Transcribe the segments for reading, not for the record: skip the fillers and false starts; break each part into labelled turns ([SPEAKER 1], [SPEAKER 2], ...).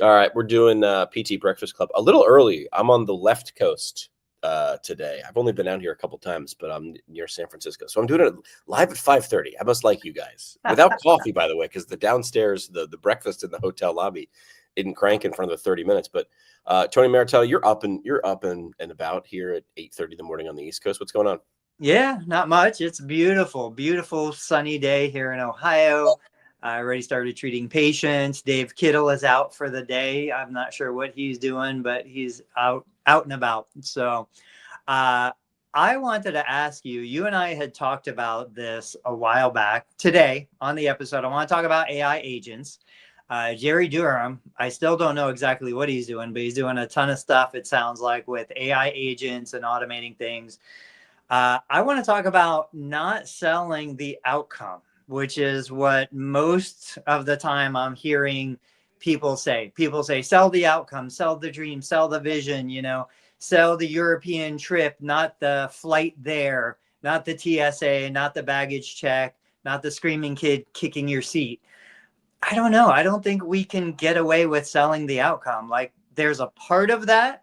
[SPEAKER 1] All right, we're doing PT Breakfast Club a little early. I'm on the left coast today. I've only been out here a couple times, but I'm near San Francisco, so I'm doing it live at 5:30. I must like you guys without coffee, by the way, because the downstairs, the breakfast in the hotel lobby didn't crank in front of the 30 minutes. But Tony Maritello, you're up and about here at 8:30 in the morning on the East Coast. What's going on?
[SPEAKER 2] Yeah, not much. It's beautiful, beautiful sunny day here in Ohio. I already started treating patients. Dave Kittle is out for the day. I'm not sure what he's doing, but he's out and about. So uh, I wanted to ask you, you and I had talked about this a while back. Today on the episode, I want to talk about AI agents. Jerry Durham, I still don't know exactly what he's doing, but he's doing a ton of stuff, it sounds like, with AI agents and automating things. I want to talk about not selling the outcome, which is what most of the time I'm hearing people say. People say, sell the outcome, sell the dream, sell the vision, sell the European trip, not the flight there, not the TSA, not the baggage check, not the screaming kid kicking your seat. I don't know. I don't think we can get away with selling the outcome. Like, there's a part of that,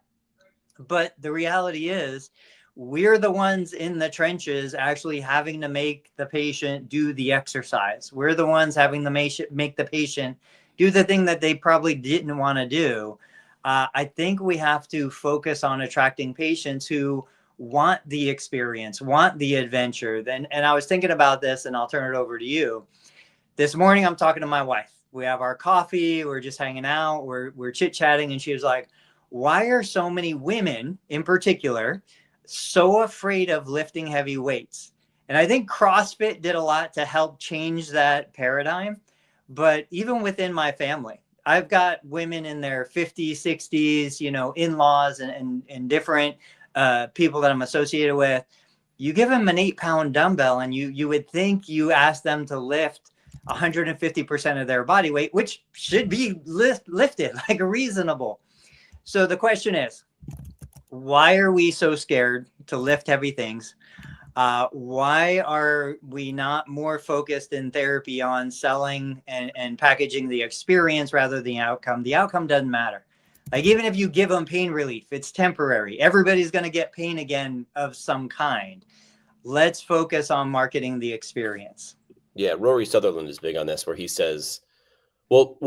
[SPEAKER 2] but the reality is, we're the ones in the trenches actually having to make the patient do the exercise. We're the ones having to make the patient do the thing that they probably didn't want to do. I think we have to focus on attracting patients who want the experience, want the adventure. And I was thinking about this, and I'll turn it over to you. This morning, I'm talking to my wife. We have our coffee. We're just hanging out. We're chit-chatting. And she was like, why are so many women in particular so afraid of lifting heavy weights? And I think CrossFit did a lot to help change that paradigm. But even within my family, I've got women in their 50s, 60s, in-laws and different people that I'm associated with. You give them an 8-pound dumbbell and you would think you ask them to lift 150% of their body weight, which should be lifted like reasonable. So the question is, why are we so scared to lift heavy things? Why are we not more focused in therapy on selling and packaging the experience rather than the outcome? The outcome doesn't matter. Like, even if you give them pain relief, it's temporary. Everybody's going to get pain again of some kind. Let's focus on marketing the experience.
[SPEAKER 1] Yeah, Rory Sutherland is big on this, where he says, well,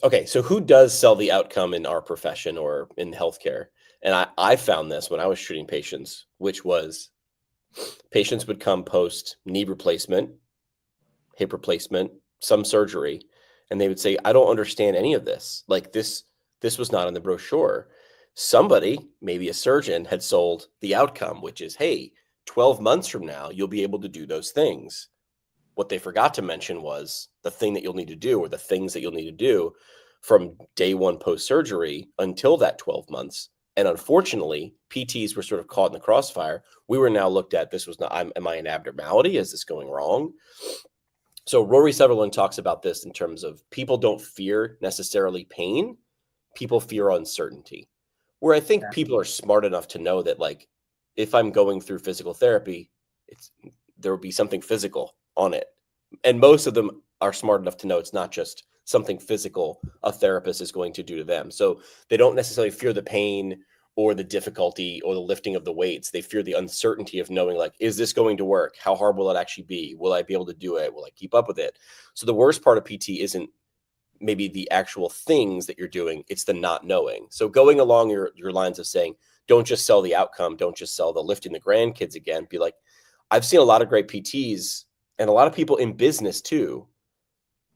[SPEAKER 1] okay, so who does sell the outcome in our profession or in healthcare? And I found this when I was treating patients, which was patients would come post knee replacement, hip replacement, some surgery, and they would say, I don't understand any of this. Like, this was not in the brochure. Somebody, maybe a surgeon, had sold the outcome, which is, hey, 12 months from now, you'll be able to do those things. What they forgot to mention was the thing that you'll need to do, or the things that you'll need to do from day one post-surgery until that 12 months. And unfortunately, PTs were sort of caught in the crossfire. We were now looked at, this was not, am I an abnormality? Is this going wrong? So Rory Sutherland talks about this in terms of people don't fear necessarily pain. People fear uncertainty. Where I think people are smart enough to know that, like, if I'm going through physical therapy, there will be something physical on it. And most of them are smart enough to know it's not just something physical a therapist is going to do to them. So they don't necessarily fear the pain or the difficulty or the lifting of the weights. They fear the uncertainty of knowing, like, is this going to work? How hard will it actually be? Will I be able to do it? Will I keep up with it? So the worst part of PT isn't maybe the actual things that you're doing, it's the not knowing. So going along your lines of saying, don't just sell the outcome, don't just sell the lifting the grandkids again, be like, I've seen a lot of great PTs and a lot of people in business too.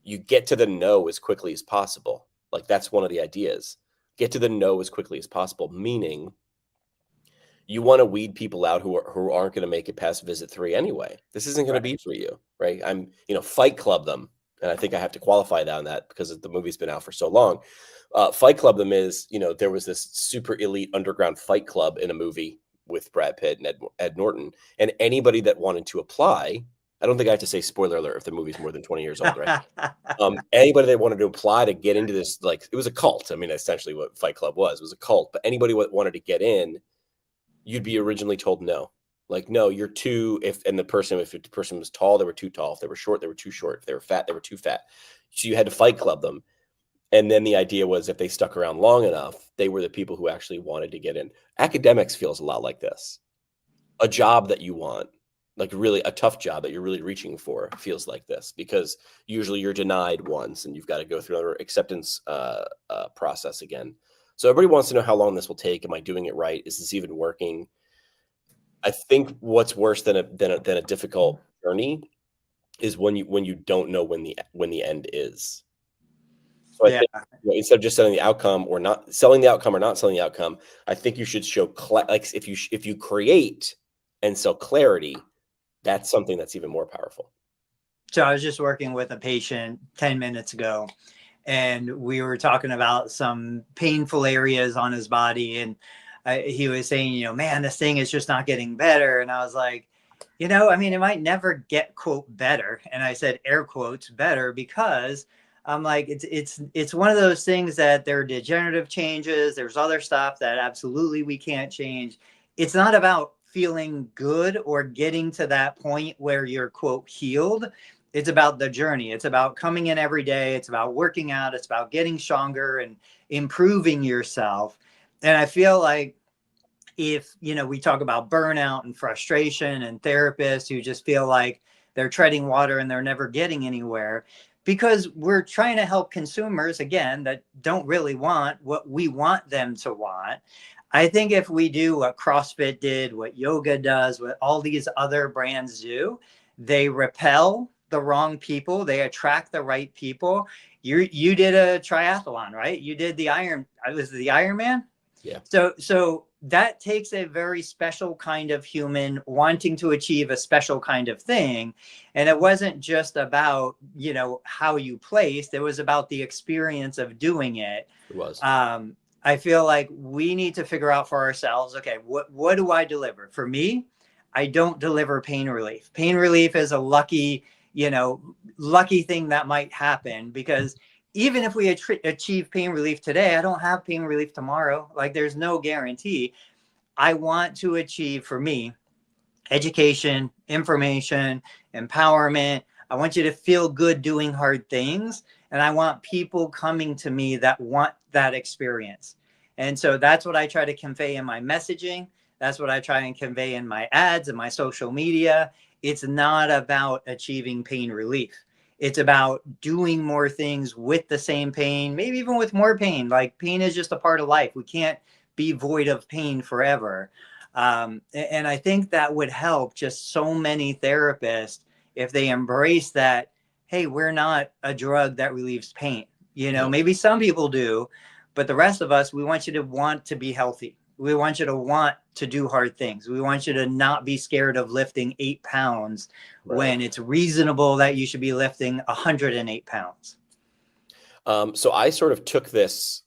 [SPEAKER 1] You get to the no as quickly as possible. Like, that's one of the ideas. Get to the no as quickly as possible, meaning you want to weed people out who aren't going to make it past visit 3 anyway. This isn't going to be for you, right? Fight Club them. And I think I have to qualify that on that because the movie's been out for so long. Fight Club them is, there was this super elite underground fight club in a movie with Brad Pitt and Ed Norton. And anybody that wanted to apply, I don't think I have to say spoiler alert if the movie's more than 20 years old, right? Anybody that wanted to apply to get into this, like, it was a cult. I mean, essentially what Fight Club was a cult. But anybody that wanted to get in, you'd be originally told no. Like, no, you're too, if the person was tall, they were too tall. If they were short, they were too short. If they were fat, they were too fat. So you had to Fight Club them. And then the idea was if they stuck around long enough, they were the people who actually wanted to get in. Academics feels a lot like this. A job that you want, like really a tough job that you're really reaching for, feels like this, because usually you're denied once and you've got to go through another acceptance process again. So everybody wants to know how long this will take. Am I doing it right? Is this even working? I think what's worse than a difficult journey is when you don't know when the end is. So I
[SPEAKER 2] Yeah.
[SPEAKER 1] think, instead of just selling the outcome or not selling the outcome or not selling the outcome, I think you should show like if you create and sell clarity, that's something that's even more powerful.
[SPEAKER 2] So I was just working with a patient 10 minutes ago, and we were talking about some painful areas on his body. And he was saying, man, this thing is just not getting better. And I was like, I mean, it might never get, quote, better. And I said, air quotes, better, because I'm like, it's one of those things that there are degenerative changes. There's other stuff that absolutely we can't change. It's not about feeling good or getting to that point where you're, quote, healed. It's about the journey. It's about coming in every day. It's about working out. It's about getting stronger and improving yourself. And I feel like if, we talk about burnout and frustration and therapists who just feel like they're treading water and they're never getting anywhere, because we're trying to help consumers, again, that don't really want what we want them to want. I think if we do what CrossFit did, what yoga does, what all these other brands do, they repel the wrong people, they attract the right people. You did a triathlon, right? You did the Ironman.
[SPEAKER 1] Yeah.
[SPEAKER 2] So that takes a very special kind of human wanting to achieve a special kind of thing. And it wasn't just about, how you placed, it was about the experience of doing it.
[SPEAKER 1] It was.
[SPEAKER 2] I feel like we need to figure out for ourselves, okay, what do I deliver? For me, I don't deliver pain relief. Pain relief is a lucky thing that might happen, because even if we achieve pain relief today, I don't have pain relief tomorrow. Like, there's no guarantee. I want to achieve, for me, education, information, empowerment. I want you to feel good doing hard things. And I want people coming to me that want that experience. And so that's what I try to convey in my messaging. That's what I try and convey in my ads and my social media. It's not about achieving pain relief. It's about doing more things with the same pain, maybe even with more pain. Like, pain is just a part of life. We can't be void of pain forever. And I think that would help just so many therapists if they embrace that, hey, we're not a drug that relieves pain. Maybe some people do, but the rest of us, we want you to want to be healthy. We want you to want to do hard things. We want you to not be scared of lifting 8 pounds when it's reasonable that you should be lifting 108 pounds.
[SPEAKER 1] So I sort of took this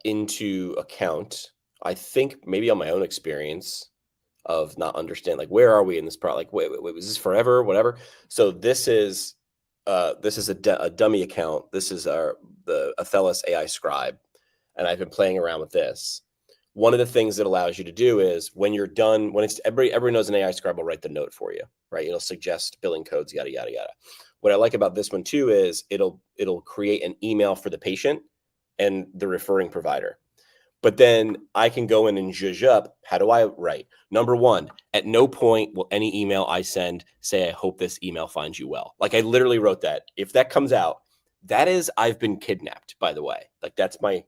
[SPEAKER 1] into account, I think maybe on my own experience of not understanding, like, where are we in this product? Like, wait, was this forever? Whatever. So this is a dummy account. This is the Athelos AI Scribe, and I've been playing around with this. One of the things that allows you to do is when you're done, when it's everybody knows an AI Scribe will write the note for you, right? It'll suggest billing codes, yada yada yada. What I like about this one too is it'll create an email for the patient and the referring provider. But then I can go in and zhuzh up. How do I write? Number one, at no point will any email I send say, I hope this email finds you well. Like, I literally wrote that. If that comes out, that is, I've been kidnapped, by the way. Like, that's my,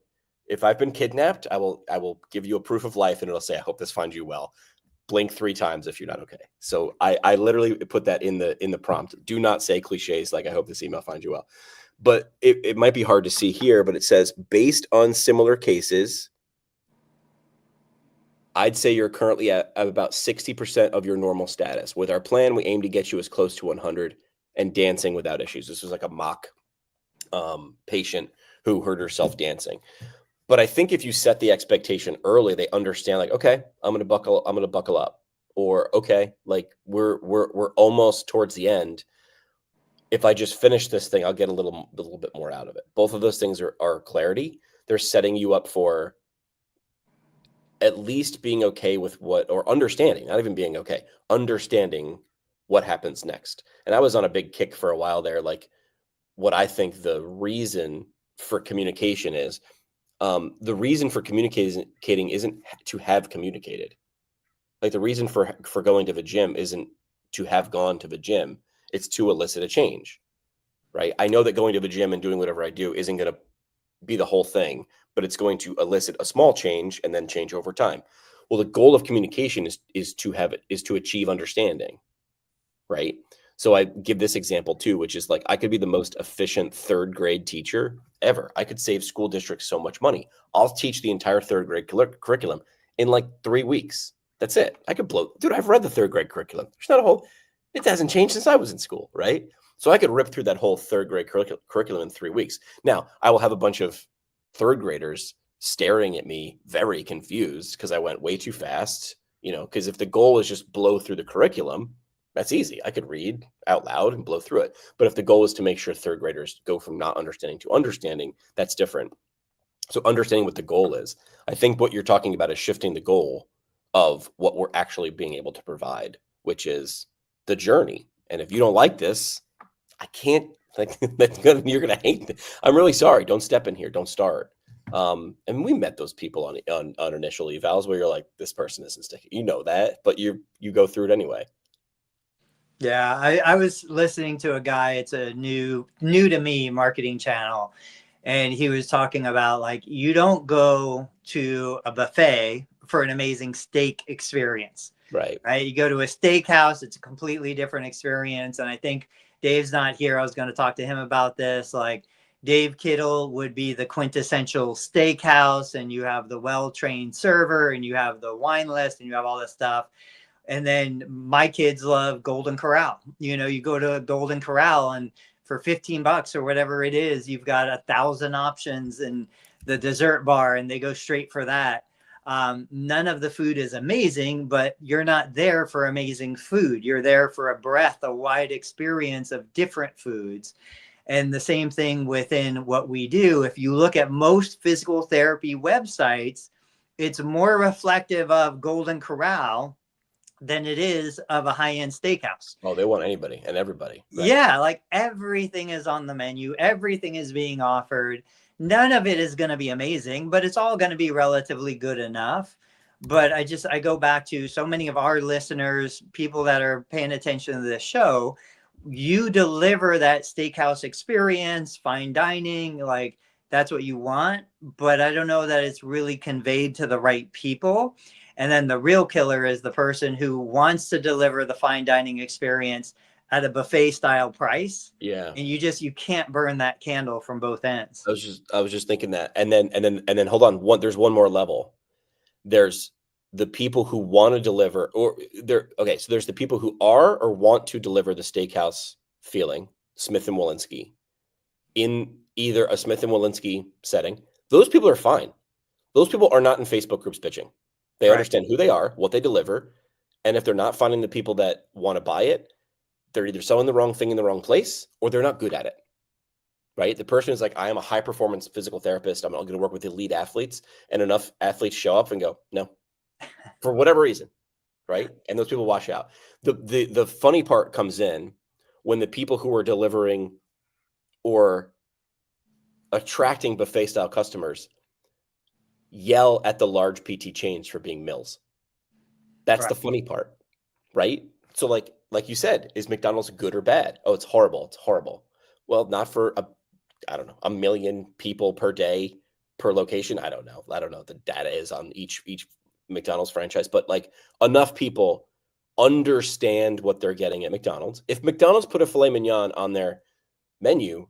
[SPEAKER 1] if I've been kidnapped, I will give you a proof of life and it'll say, I hope this finds you well. Blink 3 times if you're not okay. So I literally put that in the prompt. Do not say cliches like, I hope this email finds you well. But it might be hard to see here, but it says, based on similar cases, I'd say you're currently at about 60% of your normal status. With our plan, we aim to get you as close to 100 and dancing without issues. This was like a mock patient who hurt herself dancing. But I think if you set the expectation early, they understand, like, okay, I'm going to buckle up, or okay, like we're almost towards the end. If I just finish this thing, I'll get a little bit more out of it. Both of those things are clarity. They're setting you up for at least being okay with or understanding, not even being okay, understanding what happens next. And I was on a big kick for a while there, like what I think the reason for communication is the reason for communicating isn't to have communicated. Like the reason for going to the gym isn't to have gone to the gym. It's to elicit a change, right? I know that going to the gym and doing whatever I do isn't going to be the whole thing, but it's going to elicit a small change and then change over time. Well, the goal of communication is to achieve understanding, right? So I give this example too, which is like I could be the most efficient third grade teacher ever. I could save school districts so much money. I'll teach the entire third grade curriculum in like 3 weeks. That's it. I could blow. Dude, I've read the third grade curriculum. There's not a whole. It hasn't changed since I was in school, right? So I could rip through that whole third grade curriculum in 3 weeks. Now I will have a bunch of third graders staring at me, very confused because I went way too fast. You know, because if the goal is just blow through the curriculum, that's easy. I could read out loud and blow through it. But if the goal is to make sure third graders go from not understanding to understanding, that's different. So understanding what the goal is. I think what you're talking about is shifting the goal of what we're actually being able to provide, which is the journey. And if you don't like this, I can't, like, you're going to hate it. I'm really sorry. Don't step in here. Don't start. And we met those people on initial evals where you're like, this person isn't sticking. You know that, but you go through it anyway.
[SPEAKER 2] Yeah, I was listening to a guy, it's a new to me marketing channel, and he was talking about like you don't go to a buffet for an amazing steak experience.
[SPEAKER 1] Right.
[SPEAKER 2] You go to a steakhouse, it's a completely different experience. And I think Dave's not here. I was going to talk to him about this. Like Dave Kittle would be the quintessential steakhouse, and you have the well-trained server, and you have the wine list, and you have all this stuff. And then my kids love Golden Corral. You know, you go to a Golden Corral and for $15 or whatever it is, you've got 1,000 options in the dessert bar, and they go straight for that. None of the food is amazing, but you're not there for amazing food. You're there for a wide experience of different foods. And the same thing within what we do. If you look at most physical therapy websites, it's more reflective of Golden Corral than it is of a high-end steakhouse.
[SPEAKER 1] Oh, they want anybody and everybody.
[SPEAKER 2] Right? Yeah, like everything is on the menu. Everything is being offered. None of it is going to be amazing, but it's all going to be relatively good enough. But I go back to so many of our listeners, people that are paying attention to this show, you deliver that steakhouse experience, fine dining, like that's what you want. But I don't know that it's really conveyed to the right people. And then the real killer is the person who wants to deliver the fine dining experience at a buffet style price.
[SPEAKER 1] Yeah.
[SPEAKER 2] And you can't burn that candle from both ends.
[SPEAKER 1] I was just thinking that. And then hold on. There's one more level. There's the people who want to deliver so there's the people who are or want to deliver the steakhouse feeling, Smith and Wollensky, in either a Smith and Wollensky setting. Those people are fine. Those people are not in Facebook groups pitching. They understand who they are, what they deliver. And if they're not finding the people that want to buy it, they're either selling the wrong thing in the wrong place or they're not good at it, right? The person is like, I am a high performance physical therapist. I'm going to work with elite athletes, and enough athletes show up and go, no, for whatever reason, right? And those people wash out. The funny part comes in when the people who are delivering or attracting buffet style customers yell at the large PT chains for being mills. That's the funny part, right? So like you said, is McDonald's good or bad? Oh, it's horrible. It's horrible. Well, not for a million people per day per location. I don't know. The data is on each McDonald's franchise, but like enough people understand what they're getting at McDonald's. If McDonald's put a filet mignon on their menu,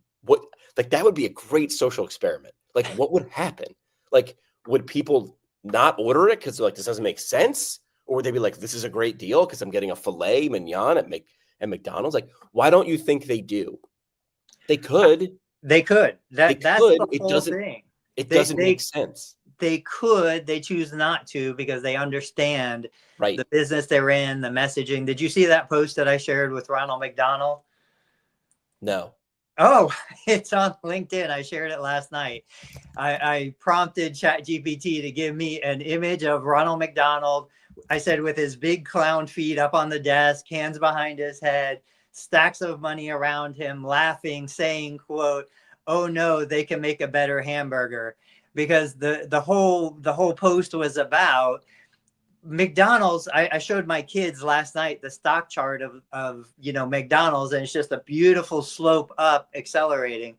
[SPEAKER 1] that would be a great social experiment. Like what would happen? Like, would people not order it because like this doesn't make sense? Or would they be like, this is a great deal because I'm getting a filet mignon at McDonald's? Like, why don't you think they do? They could.
[SPEAKER 2] That's the whole thing.
[SPEAKER 1] It doesn't make sense.
[SPEAKER 2] They could. They choose not to because they understand the business they're in, the messaging. Did you see that post that I shared with Ronald McDonald?
[SPEAKER 1] No.
[SPEAKER 2] Oh, it's on LinkedIn. I shared it last night. I prompted ChatGPT to give me an image of Ronald McDonald. I said with his big clown feet up on the desk, hands behind his head, stacks of money around him, laughing, saying, quote, oh no, they can make a better hamburger, because the whole post was about McDonald's. I showed my kids last night the stock chart of McDonald's, and it's just a beautiful slope up accelerating.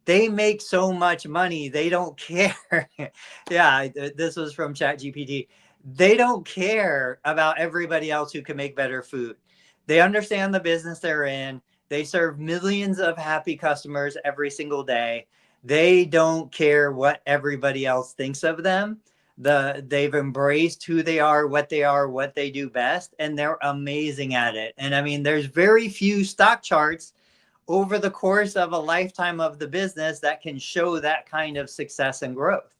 [SPEAKER 2] They make so much money, they don't care. Yeah, this was from ChatGPT. They don't care about everybody else who can make better food. They understand the business they're in. They serve millions of happy customers every single day. They don't care what everybody else thinks of them. They've embraced who they are, what they do best, and they're amazing at it. And I mean, there's very few stock charts over the course of a lifetime of the business that can show that kind of success and growth.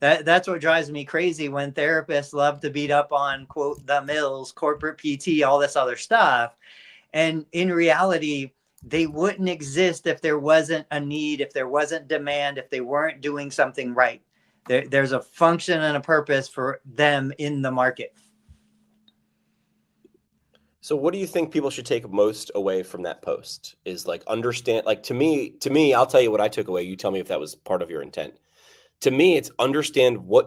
[SPEAKER 2] That's what drives me crazy when therapists love to beat up on, quote, the mills, corporate PT, all this other stuff. And in reality, they wouldn't exist if there wasn't a need, if there wasn't demand, if they weren't doing something right. There's a function and a purpose for them in the market.
[SPEAKER 1] So what do you think people should take most away from that post? Is like understand, like to me, I'll tell you what I took away. You tell me if that was part of your intent. To me, it's understand where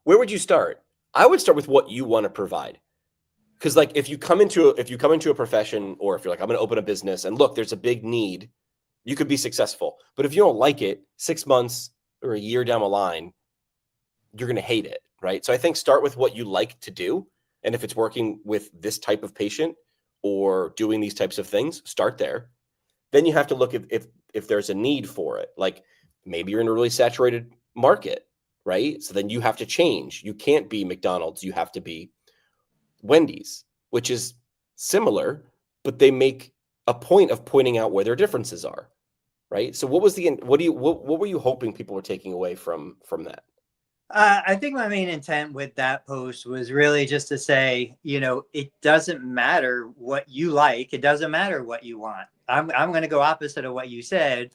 [SPEAKER 1] would you start? I would start with what you want to provide. Because like if you come into a profession, or if you're like, I'm going to open a business and look, there's a big need, you could be successful. But if you don't like it, 6 months or a year down the line, you're going to hate it, right? So I think start with what you like to do. And if it's working with this type of patient or doing these types of things, start there. Then you have to look if there's a need for it. Like maybe you're in a really saturated market, right? So then you have to change. You can't be McDonald's. You have to be Wendy's, which is similar, but they make a point of pointing out where their differences are, right? So what were you hoping people were taking away from that?
[SPEAKER 2] I think my main intent with that post was really just to say, it doesn't matter what you like. It doesn't matter what you want. I'm going to go opposite of what you said,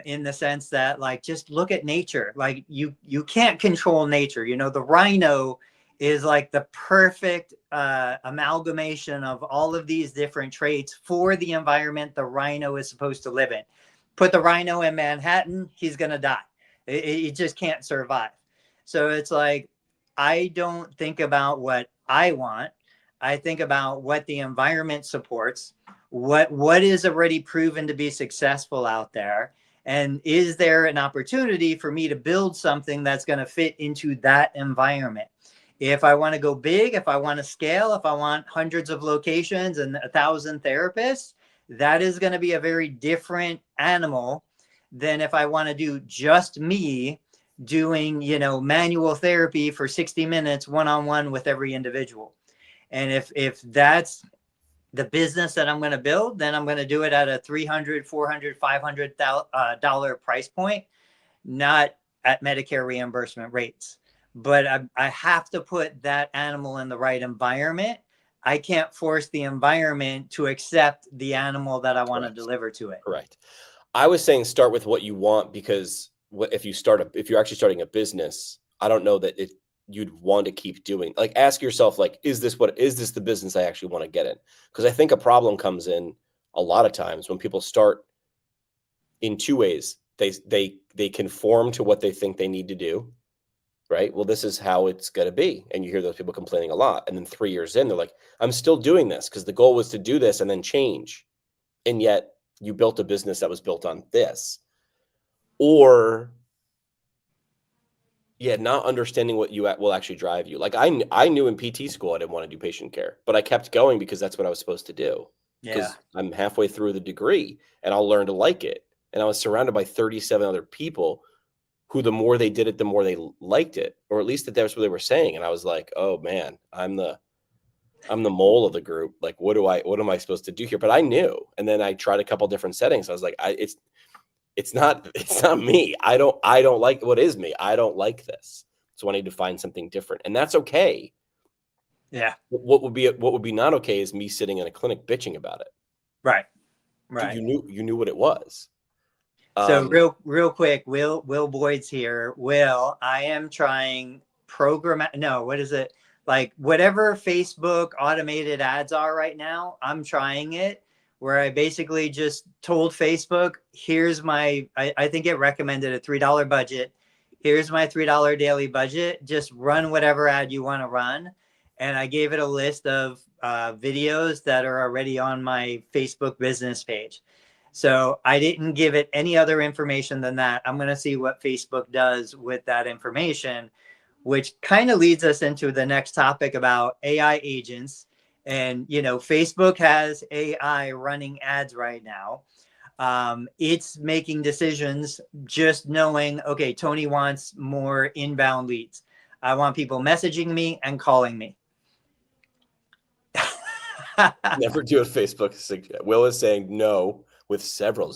[SPEAKER 2] in the sense that, like, just look at nature. Like you can't control nature. The rhino is like the perfect amalgamation of all of these different traits for the environment the rhino is supposed to live in. Put the rhino in Manhattan, he's going to die. It just can't survive. So it's like, I don't think about what I want. I think about what the environment supports, what is already proven to be successful out there. And is there an opportunity for me to build something that's going to fit into that environment? If I want to go big, if I want to scale, if I want hundreds of locations and 1,000 therapists, that is going to be a very different animal than if I want to do just me doing, manual therapy for 60 minutes one-on-one with every individual. And if that's the business that I'm going to build, then I'm going to do it at a $300, $400, $500 price point, not at Medicare reimbursement rates. But I have to put that animal in the right environment. I can't force the environment to accept the animal that I want to deliver to it.
[SPEAKER 1] Correct. I was saying start with what you want, because if you're actually starting a business, I don't know that you'd want to keep doing. Like, ask yourself, like, is this the business I actually want to get in? Because I think a problem comes in a lot of times when people start in two ways. They conform to what they think they need to do, right? Well, this is how it's going to be. And you hear those people complaining a lot. And then 3 years in, they're like, I'm still doing this because the goal was to do this and then change. And yet you built a business that was built on this. Or, not understanding what will actually drive you. Like I knew in PT school I didn't want to do patient care, but I kept going because that's what I was supposed to do. Because I'm halfway through the degree and I'll learn to like it. And I was surrounded by 37 other people who, the more they did it, the more they liked it, or at least that's what they were saying. And I was like, oh man, I'm the mole of the group. Like, what am I supposed to do here? But I knew. And then I tried a couple different settings. I was like, it's not me. I don't like what is me. I don't like this. So I need to find something different. And that's okay.
[SPEAKER 2] Yeah.
[SPEAKER 1] What would be not okay is me sitting in a clinic bitching about it.
[SPEAKER 2] Right.
[SPEAKER 1] You knew what it was.
[SPEAKER 2] So real quick, Will Boyd's here. Will, I am trying what is it? Like whatever Facebook automated ads are right now, I'm trying it where I basically just told Facebook, here's my, I think it recommended a $3 budget. Here's my $3 daily budget. Just run whatever ad you want to run. And I gave it a list of videos that are already on my Facebook business page. So I didn't give it any other information than that. I'm going to see what Facebook does with that information, which kind of leads us into the next topic about AI agents. And, you know, Facebook has AI running ads right now. It's making decisions just knowing, okay, Tony wants more inbound leads. I want people messaging me and calling me.
[SPEAKER 1] Never do a Facebook. Will is saying no with several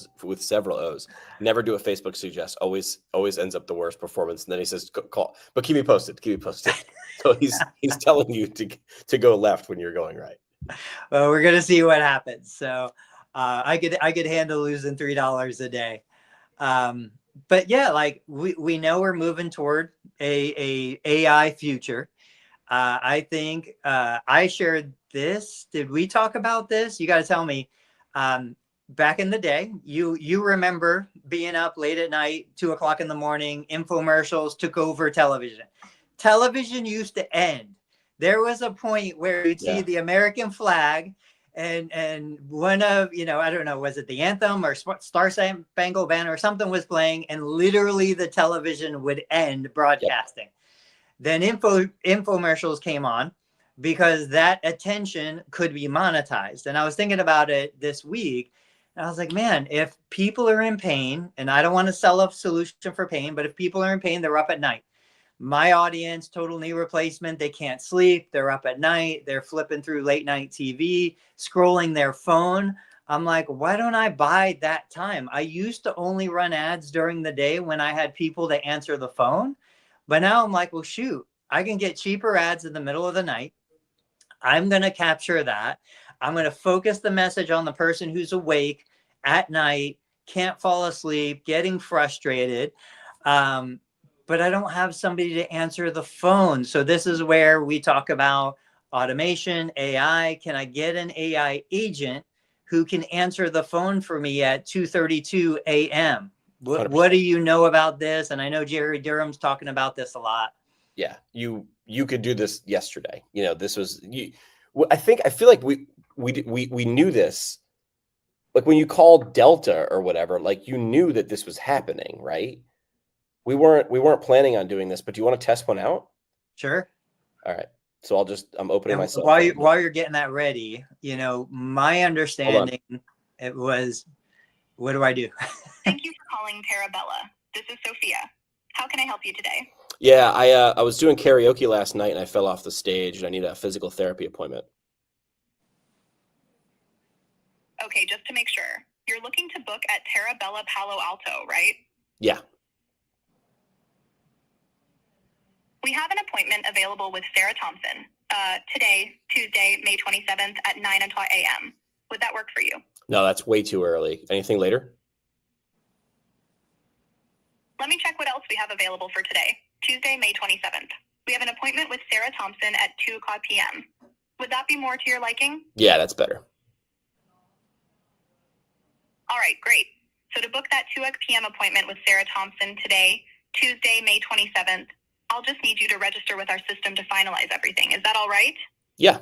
[SPEAKER 1] O's. Never do a Facebook suggest. Always ends up the worst performance. And then he says, call, but keep me posted. Keep me posted. So he's telling you to go left when you're going right.
[SPEAKER 2] Well, we're gonna see what happens. So I could handle losing $3 a day. But yeah, like we know we're moving toward a AI future. I think I shared this. Did we talk about this? You got to tell me. Back in the day, you remember being up late at night, 2 o'clock in the morning, infomercials took over television. Television used to end. There was a point where you'd see the American flag and one of, you know, I don't know, was it the anthem or Star Spangled Banner or something was playing, and literally the television would end broadcasting. Yep. Then infomercials came on because that attention could be monetized. And I was thinking about it this week. And I was like, man, if people are in pain, and I don't want to sell a solution for pain, but if people are in pain, they're up at night. My audience, total knee replacement, they can't sleep. They're up at night. They're flipping through late night TV, scrolling their phone. I'm like, why don't I buy that time? I used to only run ads during the day when I had people to answer the phone. But now I'm like, well, shoot, I can get cheaper ads in the middle of the night. I'm going to capture that. I'm going to focus the message on the person who's awake at night, can't fall asleep, getting frustrated. But I don't have somebody to answer the phone. So this is where we talk about automation, AI. Can I get an AI agent who can answer the phone for me at 2:32 a.m.? What do you know about this? And I know Jerry Durham's talking about this a lot.
[SPEAKER 1] Yeah, you could do this yesterday. You know, this was you. I feel like we knew this. Like when you called Delta or whatever, like you knew that this was happening, right? We weren't planning on doing this, but do you want to test one out?
[SPEAKER 2] Sure.
[SPEAKER 1] All right. So I'm opening
[SPEAKER 2] and
[SPEAKER 1] myself.
[SPEAKER 2] While you're getting that ready, you know, my understanding, it was, what do I do?
[SPEAKER 3] Thank you for calling Terabella. This is Sophia. How can I help you today?
[SPEAKER 1] Yeah, I was doing karaoke last night and I fell off the stage and I need a physical therapy appointment.
[SPEAKER 3] Okay, just to make sure, you're looking to book at Terabella Palo Alto, right?
[SPEAKER 1] Yeah.
[SPEAKER 3] We have an appointment available with Sarah Thompson today, Tuesday, May 27th at 9 a.m. Would that work for you?
[SPEAKER 1] No, that's way too early. Anything later?
[SPEAKER 3] Let me check what else we have available for today, Tuesday, May 27th. We have an appointment with Sarah Thompson at 2 p.m. Would that be more to your liking?
[SPEAKER 1] Yeah, that's better.
[SPEAKER 3] All right, great. So to book that 2 p.m. appointment with Sarah Thompson today, Tuesday, May 27th, I'll just need you to register with our system to finalize everything. Is that all right?
[SPEAKER 1] Yeah.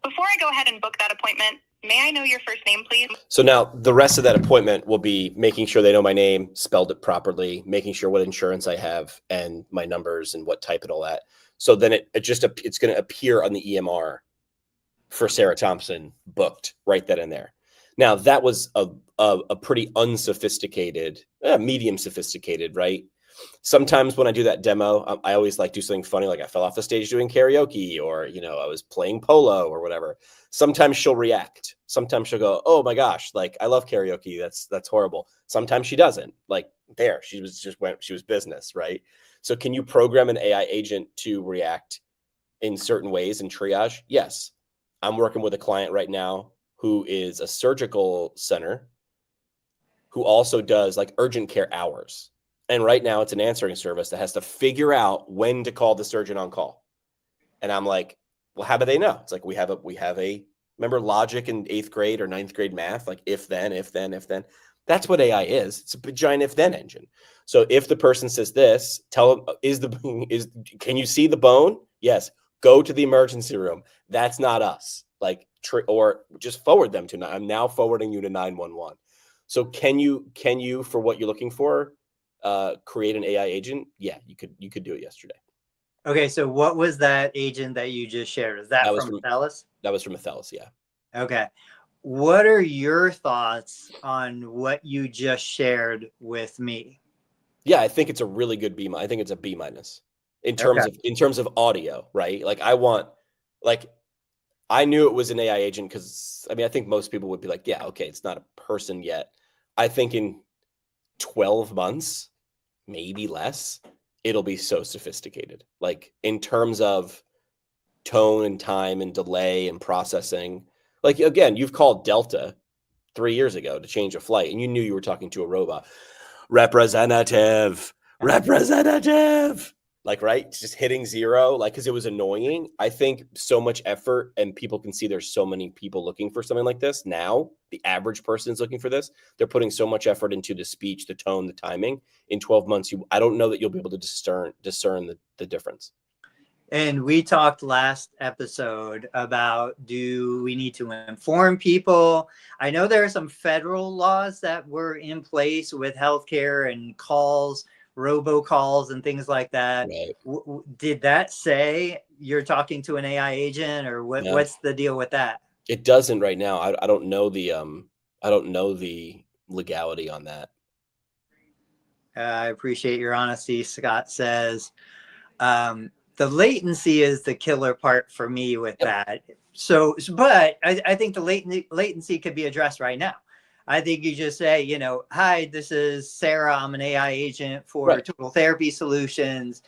[SPEAKER 3] Before I go ahead and book that appointment, may I know your first name, please?
[SPEAKER 1] So now the rest of that appointment will be making sure they know my name, spelled it properly, making sure what insurance I have and my numbers and what type and all that. So then it's going to appear on the EMR for Sarah Thompson booked right then and there. Now that was a pretty unsophisticated, medium sophisticated, right? Sometimes when I do that demo, I always like do something funny, like I fell off the stage doing karaoke, or, you know, I was playing polo or whatever. Sometimes she'll react. Sometimes she'll go, oh my gosh, like I love karaoke. That's horrible. Sometimes she doesn't. Like there, she was business, right? So can you program an AI agent to react in certain ways in triage? Yes. I'm working with a client right now who is a surgical center who also does like urgent care hours. And right now it's an answering service that has to figure out when to call the surgeon on call. And I'm like, well, how do they know? It's like, we have a Remember logic in 8th grade or 9th grade math? Like if then, if then, if then. That's what AI is. It's a giant if then engine. So if the person says this, tell them, can you see the bone? Yes. Go to the emergency room. That's not us. Like, or just forward them to, I'm now forwarding you to 911. So can you, for what you're looking for, create an AI agent? Yeah, you could do it yesterday.
[SPEAKER 2] Okay, so what was that agent that you just shared? Is that from Metellus?
[SPEAKER 1] That was from Metellus, yeah.
[SPEAKER 2] Okay. What are your thoughts on what you just shared with me?
[SPEAKER 1] Yeah, I think it's a really good B. I think it's a B- in terms of audio, right? Like I knew it was an AI agent because I think most people would be like, yeah, okay, it's not a person yet. I think in 12 months, maybe less, it'll be so sophisticated. Like in terms of tone and time and delay and processing. Like again, you've called Delta 3 years ago to change a flight and you knew you were talking to a robot. Representative. Like, right? Just hitting 0, like, because it was annoying. I think so much effort, and people can see there's so many people looking for something like this now. The average person is looking for this. They're putting so much effort into the speech, the tone, the timing. In 12 months, I don't know that you'll be able to discern the difference.
[SPEAKER 2] And we talked last episode about, do we need to inform people? I know there are some federal laws that were in place with healthcare and calls, robocalls and things like that.
[SPEAKER 1] Right.
[SPEAKER 2] Did that say you're talking to an AI agent, or what's the deal with that?
[SPEAKER 1] It doesn't right now. I don't know the legality on that.
[SPEAKER 2] I appreciate your honesty. Scott says, the latency is the killer part for me with that. So, but I think the latency could be addressed right now. I think you just say, hi, this is Sarah. I'm an AI agent for Total Therapy Solutions.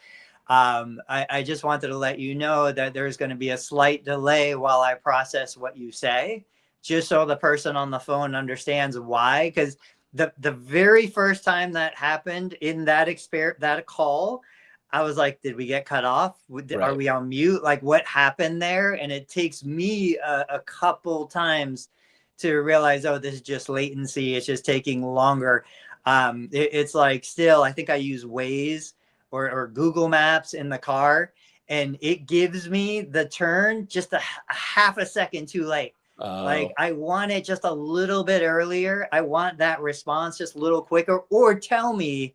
[SPEAKER 2] I just wanted to let you know that there's going to be a slight delay while I process what you say, just so the person on the phone understands why. Because the very first time that happened in that call, I was like, did we get cut off? Are we on mute? Like, what happened there? And it takes me a couple times to realize, oh, this is just latency. It's just taking longer. It's like, still, I think I use Waze or Google Maps in the car, and it gives me the turn just a half a second too late. Like, I want it just a little bit earlier. I want that response just a little quicker, or tell me,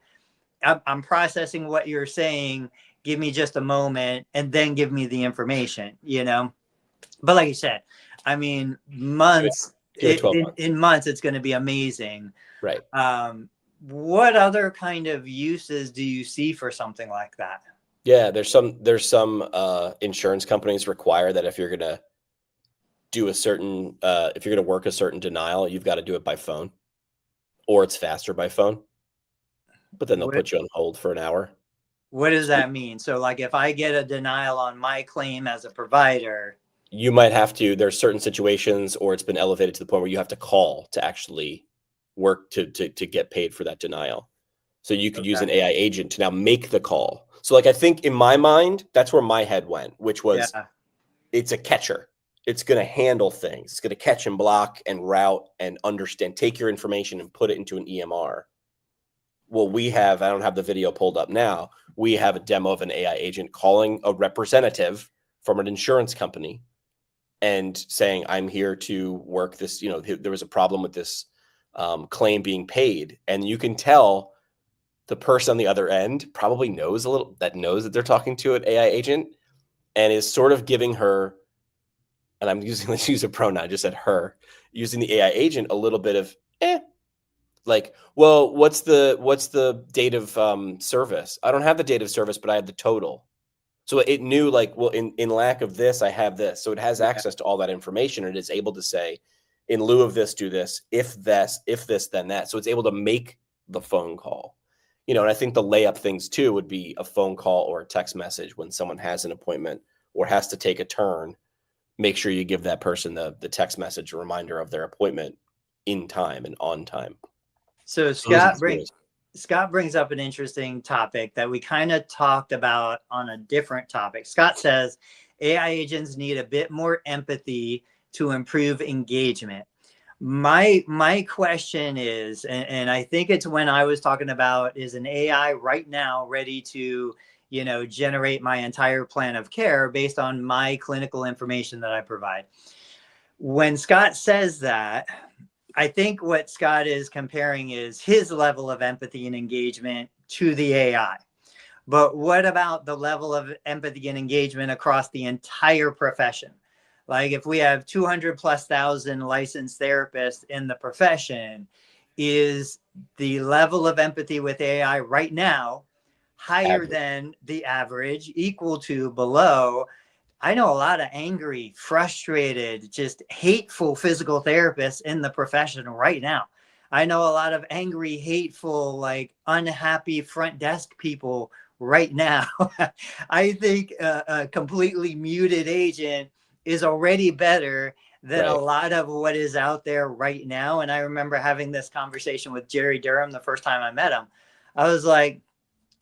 [SPEAKER 2] I'm processing what you're saying. Give me just a moment and then give me the information, But like you said, months, in months, it's going to be amazing.
[SPEAKER 1] Right.
[SPEAKER 2] What other kind of uses do you see for something like that?
[SPEAKER 1] Yeah, there's some insurance companies require that if you're going to do if you're going to work a certain denial, you've got to do it by phone, or it's faster by phone. But then they'll put you on hold for an hour.
[SPEAKER 2] What does that mean? So like if I get a denial on my claim as a provider,
[SPEAKER 1] you might have to, there's certain situations, or it's been elevated to the point where you have to call to actually work to get paid for that denial. So you could use an AI agent to now make the call. So like, I think in my mind, that's where my head went, which was it's a catcher. It's going to handle things. It's going to catch and block and route and understand, take your information and put it into an EMR. Well, I don't have the video pulled up now. We have a demo of an AI agent calling a representative from an insurance company and saying, I'm here to work this, there was a problem with this claim being paid. And you can tell the person on the other end probably knows that they're talking to an AI agent and is sort of giving her, and let's use a pronoun, I just said her, using the AI agent a little bit of, like, well, what's the date of service? I don't have the date of service, but I have the total. So it knew, like, well, in lack of this, I have this. So it has access to all that information, and it is able to say, in lieu of this, do this. If this, then that. So it's able to make the phone call. And I think the layup things too would be a phone call or a text message when someone has an appointment or has to take a turn. Make sure you give that person the text message, a reminder of their appointment in time and on time.
[SPEAKER 2] So Scott brings up an interesting topic that we kind of talked about on a different topic. Scott says AI agents need a bit more empathy to improve engagement. My question is, and I think it's when I was talking about, is an AI right now ready to, generate my entire plan of care based on my clinical information that I provide? When Scott says that, I think what Scott is comparing is his level of empathy and engagement to the AI. But what about the level of empathy and engagement across the entire profession? Like if we have 200,000+ licensed therapists in the profession, is the level of empathy with AI right now higher than the average, equal to, below? I know a lot of angry, frustrated, just hateful physical therapists in the profession right now. I know a lot of angry, hateful, like unhappy front desk people right now. I think a completely muted agent is already better than a lot of what is out there right now. And I remember having this conversation with Jerry Durham the first time I met him. I was like,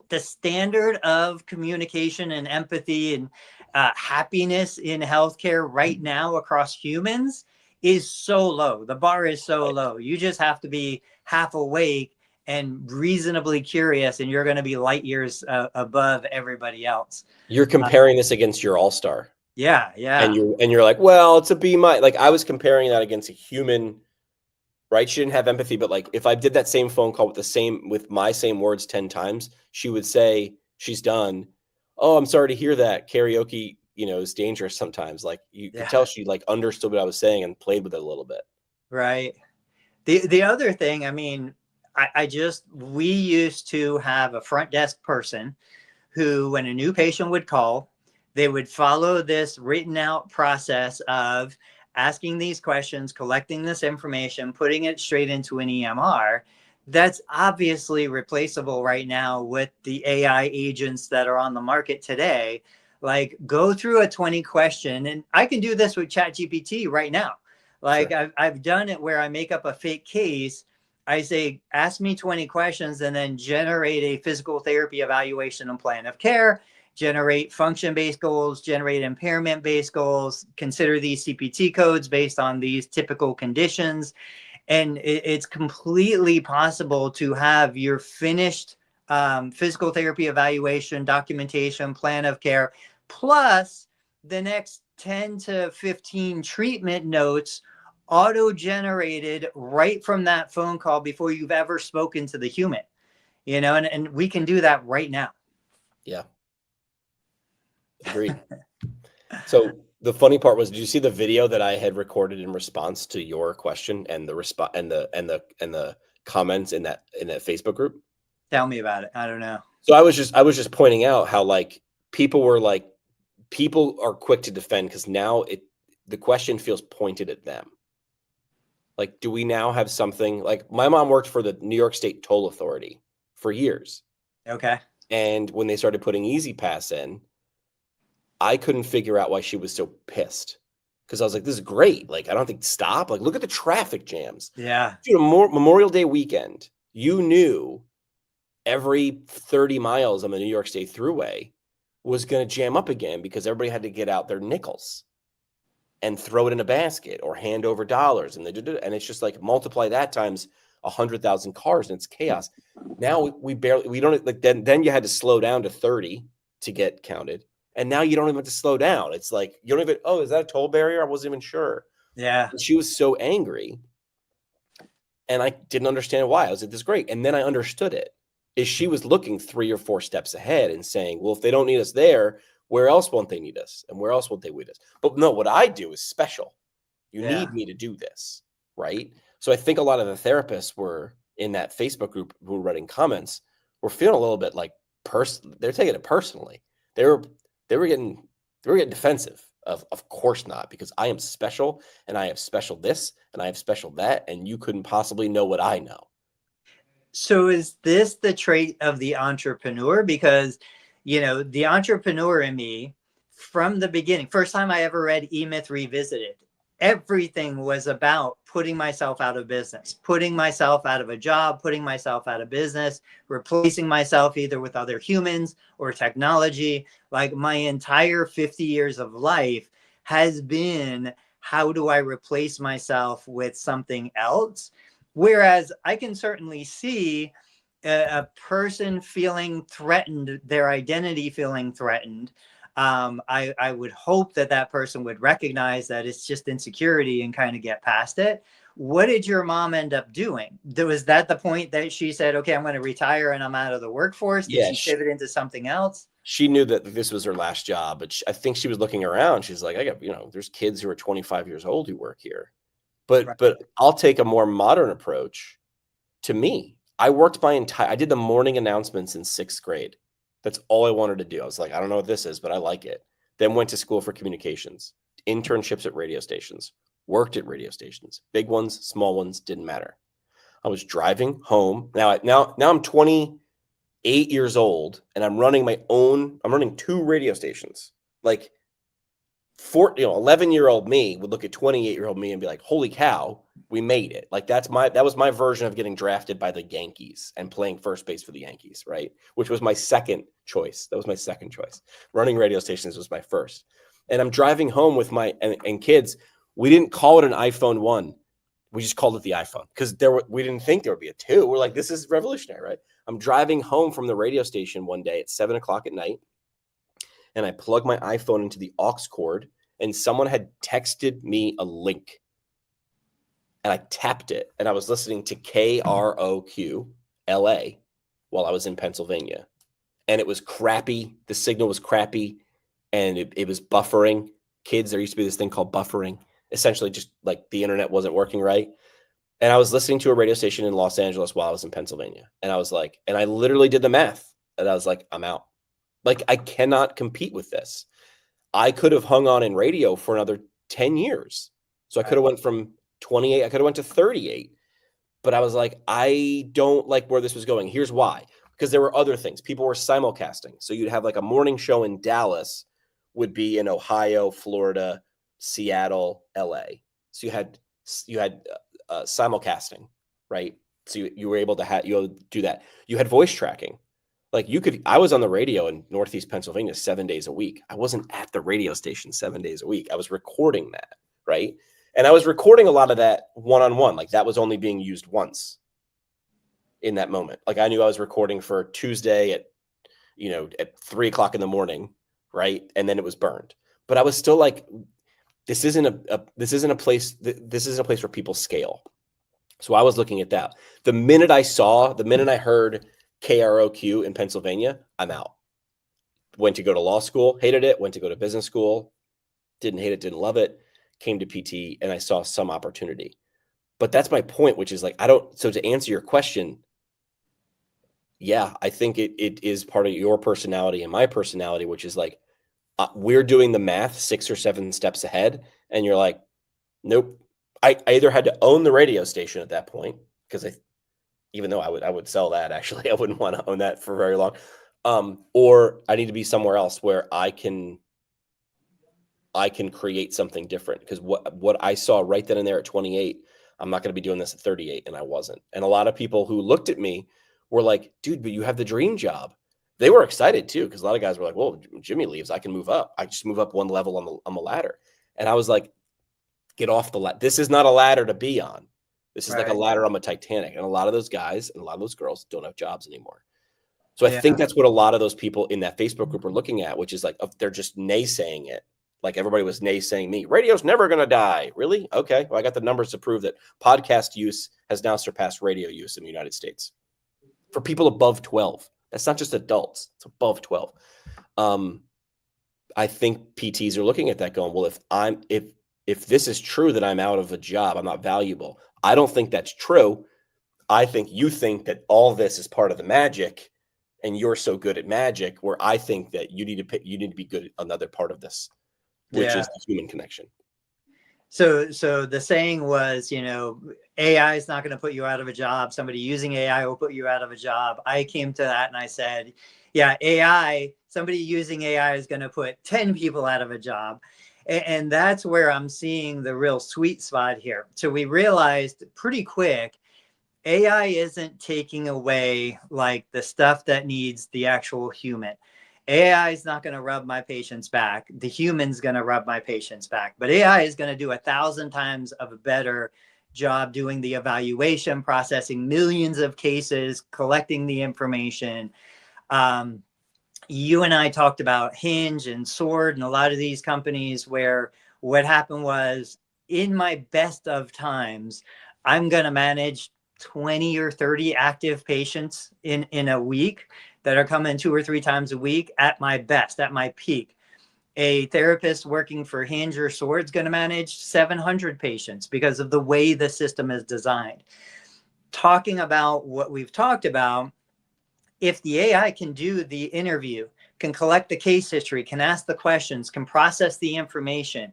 [SPEAKER 2] the standard of communication and empathy and happiness in healthcare right now across humans is so low. The bar is so low. You just have to be half awake and reasonably curious, and you're going to be light years above everybody else.
[SPEAKER 1] You're comparing this against your all-star.
[SPEAKER 2] Yeah.
[SPEAKER 1] And you're like, well, it's a B-. Like I was comparing that against a human, right? She didn't have empathy, but like if I did that same phone call with my same words 10 times, she would say, she's done. Oh, I'm sorry to hear that. Karaoke, is dangerous sometimes. Like you could tell she like understood what I was saying and played with it a little bit.
[SPEAKER 2] Right. The other thing, I mean, we used to have a front desk person who, when a new patient would call, they would follow this written out process of asking these questions, collecting this information, putting it straight into an EMR. That's obviously replaceable right now with the AI agents that are on the market today. Like, go through a 20 question, and I can do this with ChatGPT right now. Like sure. I've done it where I make up a fake case. I say, ask me 20 questions and then generate a physical therapy evaluation and plan of care, generate function-based goals, generate impairment-based goals, consider these CPT codes based on these typical conditions. And it's completely possible to have your finished physical therapy evaluation, documentation, plan of care, plus the next 10 to 15 treatment notes auto-generated right from that phone call before you've ever spoken to the human, and we can do that right now.
[SPEAKER 1] Yeah. Agreed. So the funny part was, did you see the video that I had recorded in response to your question and the response and the comments in that Facebook group?
[SPEAKER 2] Tell me about it. I don't know.
[SPEAKER 1] So I was just pointing out how like people are quick to defend because now the question feels pointed at them. Like, do we now have something like my mom worked for the New York State Toll Authority for years.
[SPEAKER 2] Okay.
[SPEAKER 1] And when they started putting E-ZPass in, I couldn't figure out why she was so pissed. Because I was like, this is great. Like, I don't think stop. Like, look at the traffic jams.
[SPEAKER 2] Yeah.
[SPEAKER 1] Dude, Memorial Day weekend, you knew every 30 miles on the New York State Thruway was going to jam up again because everybody had to get out their nickels and throw it in a basket or hand over dollars. And it's just like multiply that times 100,000 cars and it's chaos. Now we don't like then you had to slow down to 30 to get counted. And now you don't even have to slow down. It's like, you don't even, oh, is that a toll barrier? I wasn't even sure.
[SPEAKER 2] Yeah.
[SPEAKER 1] And she was so angry. And I didn't understand why. I was like, this is great. And then I understood it. Is she was looking 3 or 4 steps ahead and saying, well, if they don't need us there, where else won't they need us? And where else won't they need us? But no, what I do is special. You need me to do this, right? So I think a lot of the therapists were in that Facebook group who were writing comments were feeling a little bit like they're taking it personally. They were getting defensive. Of course not, because I am special and I have special this and I have special that, and you couldn't possibly know what I know.
[SPEAKER 2] So is this the trait of the entrepreneur? Because, the entrepreneur in me from the beginning, first time I ever read E-Myth Revisited, everything was about putting myself out of business, putting myself out of a job, putting myself out of business, replacing myself either with other humans or technology. Like my entire 50 years of life has been, how do I replace myself with something else? Whereas I can certainly see a person feeling threatened, their identity feeling threatened. I would hope that that person would recognize that it's just insecurity and kind of get past it. What did your mom end up doing? Was that the point that she said, okay, I'm going to retire and I'm out of the workforce? Did
[SPEAKER 1] Yeah,
[SPEAKER 2] she pivot into something else?
[SPEAKER 1] she knew that this was her last job, but I think she was looking around. She's like, I got, there's kids who are 25 years old who work here.
[SPEAKER 2] Right.
[SPEAKER 1] But I'll take a more modern approach. To me, I did the morning announcements in 6th grade. That's all I wanted to do. I was like, I don't know what this is, but I like it. Then went to school for communications, internships at radio stations, worked at radio stations, big ones, small ones, didn't matter. I was driving home. Now I'm 28 years old and I'm running 2 radio stations. Like 11-year-old me would look at 28-year-old me and be like, holy cow, we made it. Like that was my version of getting drafted by the Yankees and playing first base for the Yankees, right? Which was my second choice. That was my second choice. Running radio stations was my first. And I'm driving home with my and kids. We didn't call it an iPhone 1. We just called it the iPhone because we didn't think there would be a 2. We're like, this is revolutionary, right? I'm driving home from the radio station one day at 7:00 at night. And I plugged my iPhone into the aux cord, and someone had texted me a link. And I tapped it, and I was listening to KROQ LA while I was in Pennsylvania. And it was crappy. The signal was crappy, and it was buffering. Kids, there used to be this thing called buffering. Essentially, just like the internet wasn't working right. And I was listening to a radio station in Los Angeles while I was in Pennsylvania. And I was like, and I literally did the math. And I was like, I'm out. Like, I cannot compete with this. I could have hung on in radio for another 10 years. So I could have went from 28, I could have went to 38. But I was like, I don't like where this was going. Here's why. Because there were other things. People were simulcasting. So you'd have like a morning show in Dallas would be in Ohio, Florida, Seattle, LA. So you had simulcasting, right? So you were able to do that. You had voice tracking. Like I was on the radio in Northeast Pennsylvania 7 days a week. I wasn't at the radio station 7 days a week. I was recording that, right? And I was recording a lot of that one-on-one. Like that was only being used once in that moment. Like I knew I was recording for Tuesday at 3:00 in the morning, right? And then it was burned. But I was still like, this isn't a place where people scale. So I was looking at that. The minute I heard KROQ in Pennsylvania, I'm out. Went to go to law school, hated it. Went to go to business school, didn't hate it, didn't love it. Came to PT and I saw some opportunity. But that's my point, which is like, so to answer your question, yeah, I think it is part of your personality and my personality, which is like, we're doing the math 6 or 7 steps ahead. And you're like, nope. I either had to own the radio station at that point, because even though I would sell that, actually, I wouldn't want to own that for very long. Or I need to be somewhere else where I can create something different. Because what I saw right then and there at 28, I'm not going to be doing this at 38, and I wasn't. And a lot of people who looked at me were like, dude, but you have the dream job. They were excited too, because a lot of guys were like, well, Jimmy leaves, I can move up. I just move up one level on the ladder. And I was like, get off the ladder. This is not a ladder to be on. This is like a ladder on a Titanic. And a lot of those guys and a lot of those girls don't have jobs anymore. So I think that's what a lot of those people in that Facebook group are looking at, which is like, they're just naysaying it. Like everybody was naysaying me. Radio's never going to die. Really? Okay. Well, I got the numbers to prove that podcast use has now surpassed radio use in the United States for people above 12. That's not just adults. It's above 12. I think PTs are looking at that going, well, if this is true that I'm out of a job, I'm not valuable. I don't think that's true. I think you think that all this is part of the magic and you're so good at magic, where I think that you need to be good at another part of this, which is the human connection.
[SPEAKER 2] So the saying was, AI is not going to put you out of a job. Somebody using AI will put you out of a job. I came to that and I said, yeah, somebody using AI is going to put 10 people out of a job. And that's where I'm seeing the real sweet spot here. So we realized pretty quick, AI isn't taking away like the stuff that needs the actual human. AI is not going to rub my patient's back. The human's going to rub my patient's back, but AI is going to do 1,000 times of a better job doing the evaluation, processing millions of cases, collecting the information. You and I talked about Hinge and Sword and a lot of these companies where what happened was, in my best of times, I'm going to manage 20 or 30 active patients in a week that are coming 2 or 3 times a week at my best, at my peak. A therapist working for Hinge or Sword is going to manage 700 patients because of the way the system is designed. Talking about what we've talked about, if the AI can do the interview, can collect the case history, can ask the questions, can process the information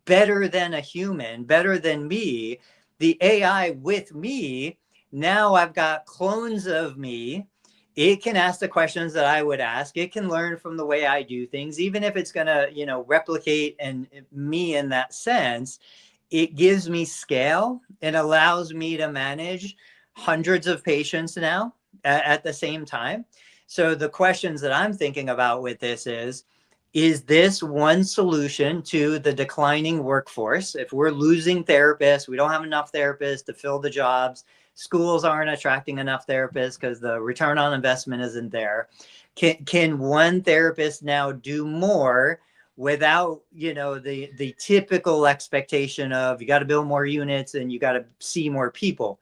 [SPEAKER 2] better than a human, better than me, the AI with me, now I've got clones of me. It can ask the questions that I would ask. It can learn from the way I do things, even if it's going to, replicate and me in that sense. It gives me scale. It allows me to manage hundreds of patients now at the same time. So the questions that I'm thinking about with this is this one solution to the declining workforce? If we're losing therapists, we don't have enough therapists to fill the jobs, schools aren't attracting enough therapists because the return on investment isn't there. Can one therapist now do more without, the typical expectation of you got to build more units and you got to see more people?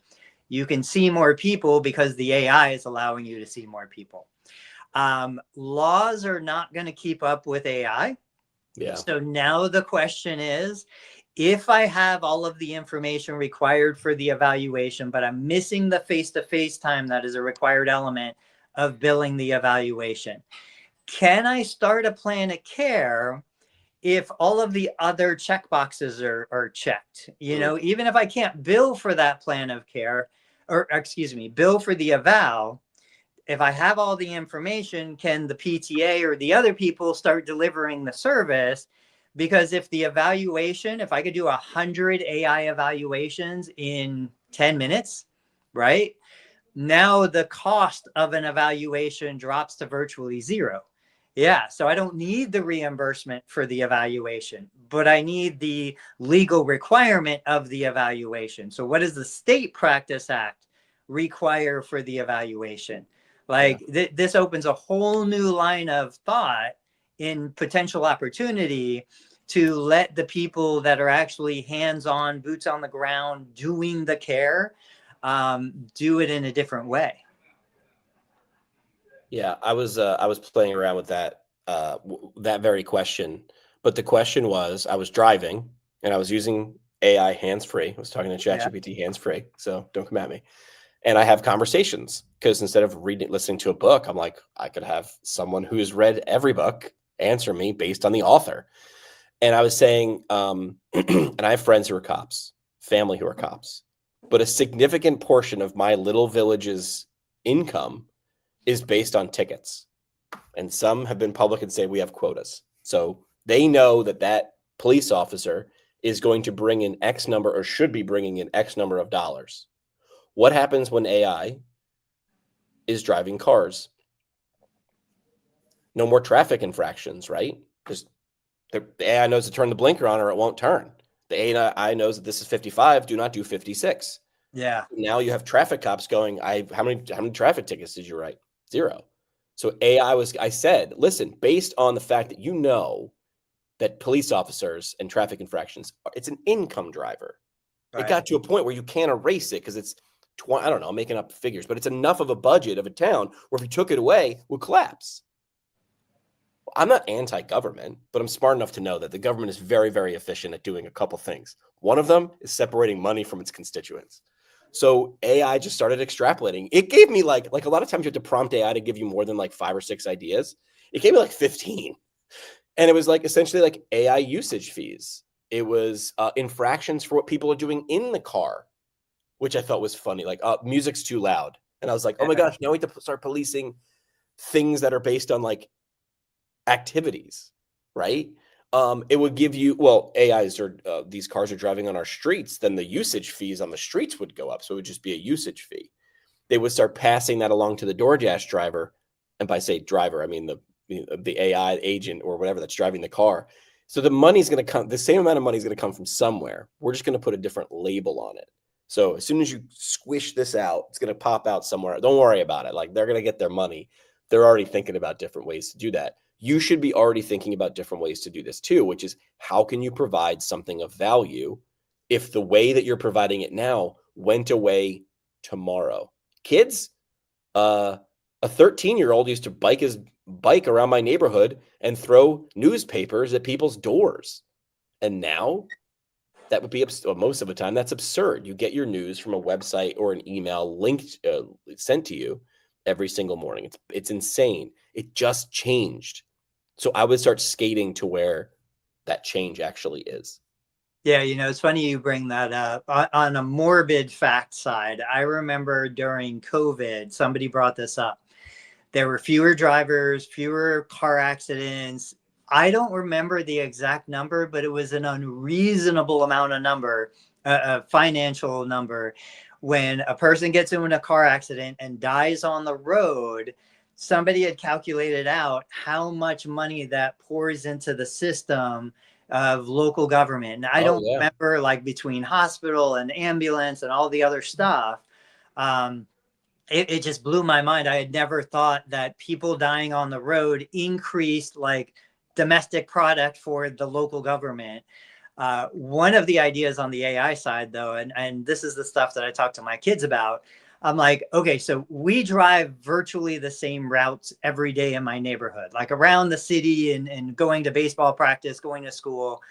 [SPEAKER 2] You can see more people because the AI is allowing you to see more people. Laws are not going to keep up with AI.
[SPEAKER 1] Yeah.
[SPEAKER 2] So now the question is, if I have all of the information required for the evaluation, but I'm missing the face-to-face time that is a required element of billing the evaluation, can I start a plan of care if all of the other checkboxes are checked? Even if I can't bill for that plan of care, or bill for the eval, if I have all the information, can the PTA or the other people start delivering the service? Because if I could do 100 AI evaluations in 10 minutes, right? Now the cost of an evaluation drops to virtually zero. Yeah, so I don't need the reimbursement for the evaluation, but I need the legal requirement of the evaluation. So what does the State Practice Act require for the evaluation? This opens a whole new line of thought in potential opportunity to let the people that are actually hands-on, boots on the ground, doing the care, do it in a different way.
[SPEAKER 1] Yeah, I was playing around with that that very question, but the question was, I was driving and I was using AI hands-free. I was talking to ChatGPT hands-free, so don't come at me. And I have conversations because instead of listening to a book, I'm like, I could have someone who has read every book answer me based on the author. And I was saying, and I have friends who are cops, family who are cops, but a significant portion of my little village's income is based on tickets. And some have been public and say we have quotas. So they know that police officer is going to bring in X number, or should be bringing in X number of dollars. What happens when AI is driving cars? No more traffic infractions, right? Because the AI knows to turn the blinker on or it won't turn. The AI knows that this is 55, do not do 56.
[SPEAKER 2] Yeah.
[SPEAKER 1] Now you have traffic cops going, how many traffic tickets did you write? 0. So I said, listen, based on the fact that that police officers and traffic infractions, it's an income driver. Right. It got to a point where you can't erase it because it's I don't know, I'm making up figures, but it's enough of a budget of a town where if you took it away, it would collapse. I'm not anti-government, but I'm smart enough to know that the government is very, very efficient at doing a couple things. One of them is separating money from its constituents. So AI just started extrapolating. It gave me like a lot of times you have to prompt AI to give you more than like 5 or 6 ideas. It gave me like 15. And it was like essentially like AI usage fees. It was infractions for what people are doing in the car, which I thought was funny. Like music's too loud. And I was like, oh my gosh, now we have to start policing things that are based on activities, right? It would give you, AIs are, these cars are driving on our streets, then the usage fees on the streets would go up. So it would just be a usage fee. They would start passing that along to the DoorDash driver. And by say driver, I mean the the AI agent or whatever that's driving the car. So the money's going to come, the same amount of money is going to come from somewhere. We're just going to put a different label on it. So as soon as you squish this out, it's going to pop out somewhere. Don't worry about it. Like, they're going to get their money. They're already thinking about different ways to do that. You should be already thinking about different ways to do this too, which is, how can you provide something of value if the way that you're providing it now went away tomorrow? Kids, a 13-year-old used to bike around my neighborhood and throw newspapers at people's doors. And now that would be most of the time that's absurd. You get your news from a website or an email linked, sent to you every single morning. It's insane. It just changed. So I would start skating to where that change actually is.
[SPEAKER 2] Yeah, it's funny you bring that up. On a morbid fact side, I remember during COVID, somebody brought this up. There were fewer drivers, fewer car accidents. I don't remember the exact number, but it was an unreasonable amount of number, a financial number. When a person gets in a car accident and dies on the road, somebody had calculated out how much money that pours into the system of local government. And I don't remember, like, between hospital and ambulance and all the other stuff. It just blew my mind. I had never thought that people dying on the road increased like domestic product for the local government. One of the ideas on the AI side, though, and this is the stuff that I talk to my kids about. I'm like, okay, so we drive virtually the same routes every day in my neighborhood, like around the city and going to baseball practice, going to school.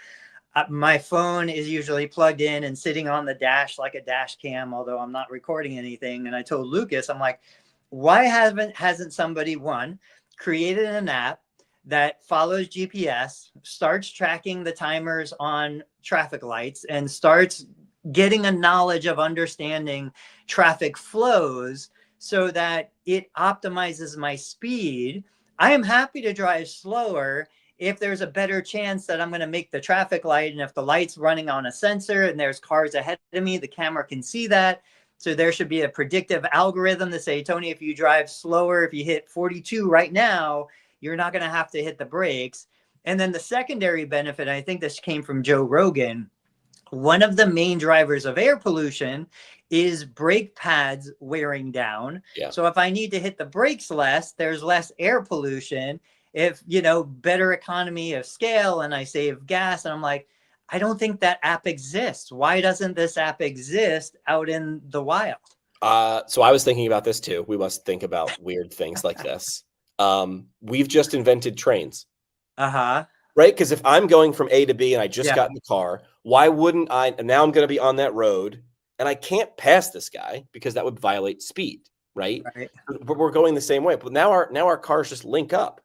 [SPEAKER 2] My phone is usually plugged in and sitting on the dash like a dash cam, although I'm not recording anything. And I told Lucas, I'm like, why hasn't somebody, one, created an app that follows GPS, starts tracking the timers on traffic lights, and starts getting a knowledge of understanding traffic flows so that it optimizes my speed? I am happy to drive slower if there's a better chance that I'm going to make the traffic light. And if the light's running on a sensor and there's cars ahead of me, the camera can see that. So there should be a predictive algorithm to say, Tony, if you drive slower, if you hit 42 right now, you're not going to have to hit the brakes. And then the secondary benefit, I think this came from Joe Rogan, one of the main drivers of air pollution is brake pads wearing down. Yeah. So if I need to hit the brakes less, there's less air pollution. If, better economy of scale and I save gas. And I'm like, I don't think that app exists. Why doesn't this app exist out in the wild?
[SPEAKER 1] So I was thinking about this too. We must think about weird things like this. We've just invented trains.
[SPEAKER 2] Uh-huh.
[SPEAKER 1] Right? Because if I'm going from A to B and I just got in the car, why wouldn't I? And now I'm going to be on that road and I can't pass this guy because that would violate speed. Right? But we're going the same way. But now our cars just link up.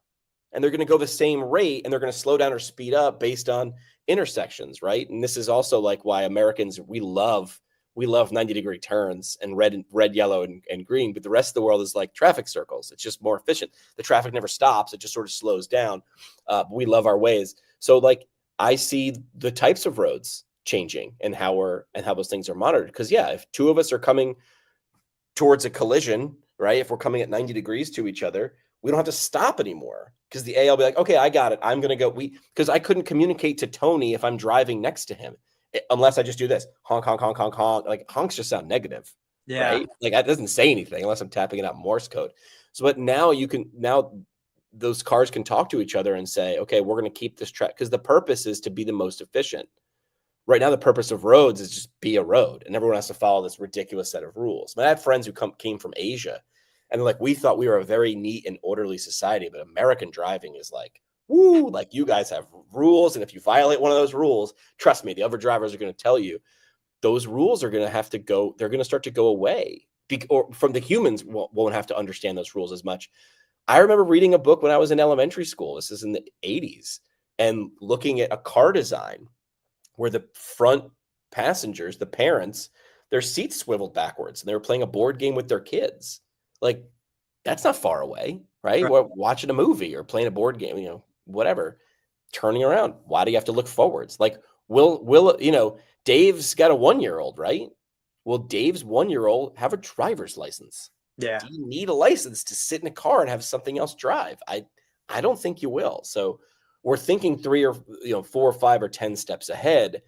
[SPEAKER 1] And they're going to go the same rate, and they're going to slow down or speed up based on intersections, right? And this is also like why Americans, we love 90-degree turns and red, yellow, and green. But the rest of the world is like traffic circles. It's just more efficient. The traffic never stops. It just sort of slows down. But we love our ways. So like I see the types of roads changing and how those things are monitored. Because if two of us are coming towards a collision, right? If we're coming at 90 degrees to each other, we don't have to stop anymore because the AI will be like, okay, I got it. I'm going to go. Because I couldn't communicate to Tony if I'm driving next to him unless I just do this honk, honk, honk, honk, honk. Like honks just sound negative. Yeah. Right? Like that doesn't say anything unless I'm tapping it out Morse code. So, but now those cars can talk to each other and say, okay, we're going to keep this track because the purpose is to be the most efficient. Right now, the purpose of roads is just be a road and everyone has to follow this ridiculous set of rules. But I have friends who came from Asia. And like, we thought we were a very neat and orderly society, but American driving is like, woo, like you guys have rules. And if you violate one of those rules, trust me, the other drivers are going to tell you those rules are going to have to go. They're going to start to go away or from the humans won't have to understand those rules as much. I remember reading a book when I was in elementary school. This is in the 80s and looking at a car design where the front passengers, the parents, their seats swiveled backwards and they were playing a board game with their kids. Like, that's not far away, right? We're watching a movie or playing a board game, whatever, turning around. Why do you have to look forwards? Like, Dave's got a 1-year-old, right? Will Dave's 1-year-old have a driver's license?
[SPEAKER 2] Yeah.
[SPEAKER 1] Do you need a license to sit in a car and have something else drive? I I don't think you will. So we're thinking 3 or 4 or 5 or 10 steps ahead.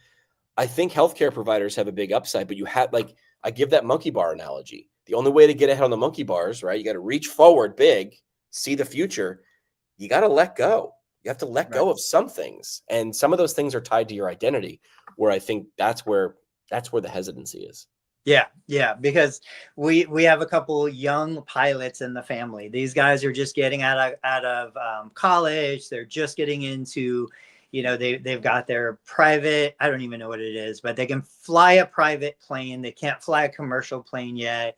[SPEAKER 1] I think healthcare providers have a big upside, but you have, like, I give that monkey bar analogy. The only way to get ahead on the monkey bars, right? You got to reach forward big, see the future. You got to let go. You have to let
[SPEAKER 2] Right.
[SPEAKER 1] go of some things. And some of those things are tied to your identity, where I think that's where the hesitancy is.
[SPEAKER 2] Yeah, because we have a couple young pilots in the family. These guys are just getting out of college. They're just getting into, they've got their private. I don't even know what it is, but they can fly a private plane. They can't fly a commercial plane yet.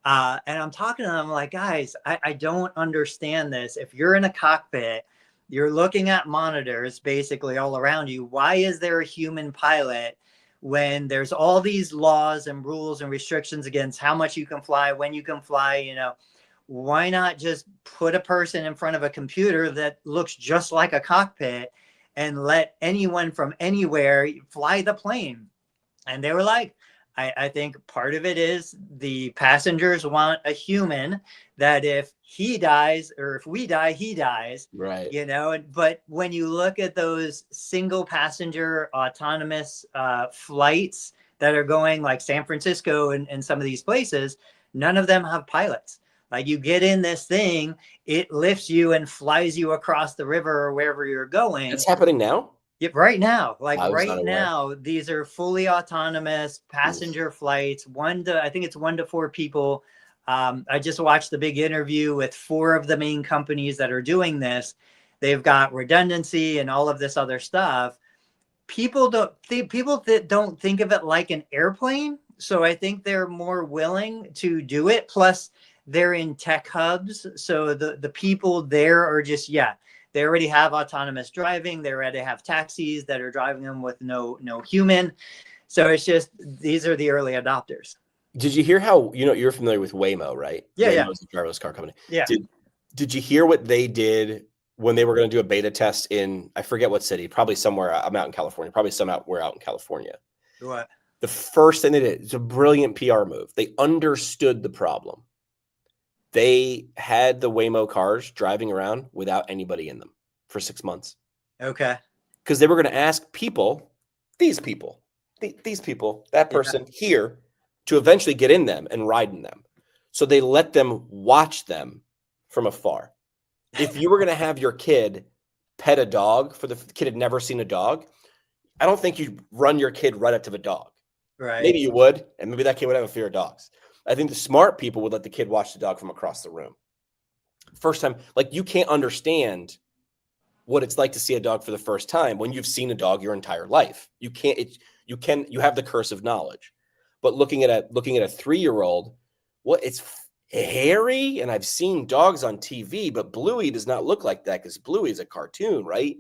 [SPEAKER 2] And I'm talking to them like, guys, I don't understand this. If you're in a cockpit, you're looking at monitors basically all around you. Why is there a human pilot when there's all these laws and rules and restrictions against how much you can fly, when you can fly? Why not just put a person in front of a computer that looks just like a cockpit and let anyone from anywhere fly the plane? And they were like, I think part of it is the passengers want a human that if he dies or if we die, he dies.
[SPEAKER 1] Right.
[SPEAKER 2] But when you look at those single passenger autonomous flights that are going like San Francisco and some of these places, none of them have pilots. Like, you get in this thing, it lifts you and flies you across the river or wherever you're going.
[SPEAKER 1] It's happening now?
[SPEAKER 2] Yep, right now, these are fully autonomous passenger flights. I think it's 1 to 4 people. I just watched the big interview with 4 of the main companies that are doing this. They've got redundancy and all of this other stuff. People don't think of it like an airplane. So I think they're more willing to do it. Plus, they're in tech hubs. So the people there are just, they already have autonomous driving. They already have taxis that are driving them with no human. So it's just, these are the early adopters.
[SPEAKER 1] Did you hear how, you're familiar with Waymo, right?
[SPEAKER 2] Yeah.
[SPEAKER 1] Waymo's a driverless car company.
[SPEAKER 2] Yeah.
[SPEAKER 1] Did you hear what they did when they were going to do a beta test in, I forget what city, probably somewhere, I'm out in California, we're out in California.
[SPEAKER 2] What?
[SPEAKER 1] The first thing they did, it's a brilliant PR move. They understood the problem. They had the Waymo cars driving around without anybody in them for 6 months.
[SPEAKER 2] Okay.
[SPEAKER 1] Because they were going to ask these people, that person here, to eventually get in them and ride in them. So they let them watch them from afar. If you were going to have your kid pet a dog, for the kid had never seen a dog, I don't think you'd run your kid right up to the dog.
[SPEAKER 2] Right.
[SPEAKER 1] Maybe you would, and maybe that kid would have a fear of dogs. I think the smart people would let the kid watch the dog from across the room. First time, like, you can't understand what it's like to see a dog for the first time when you've seen a dog your entire life. You have the curse of knowledge. But looking at a 3-year-old, it's hairy, and I've seen dogs on TV, but Bluey does not look like that because Bluey is a cartoon, right?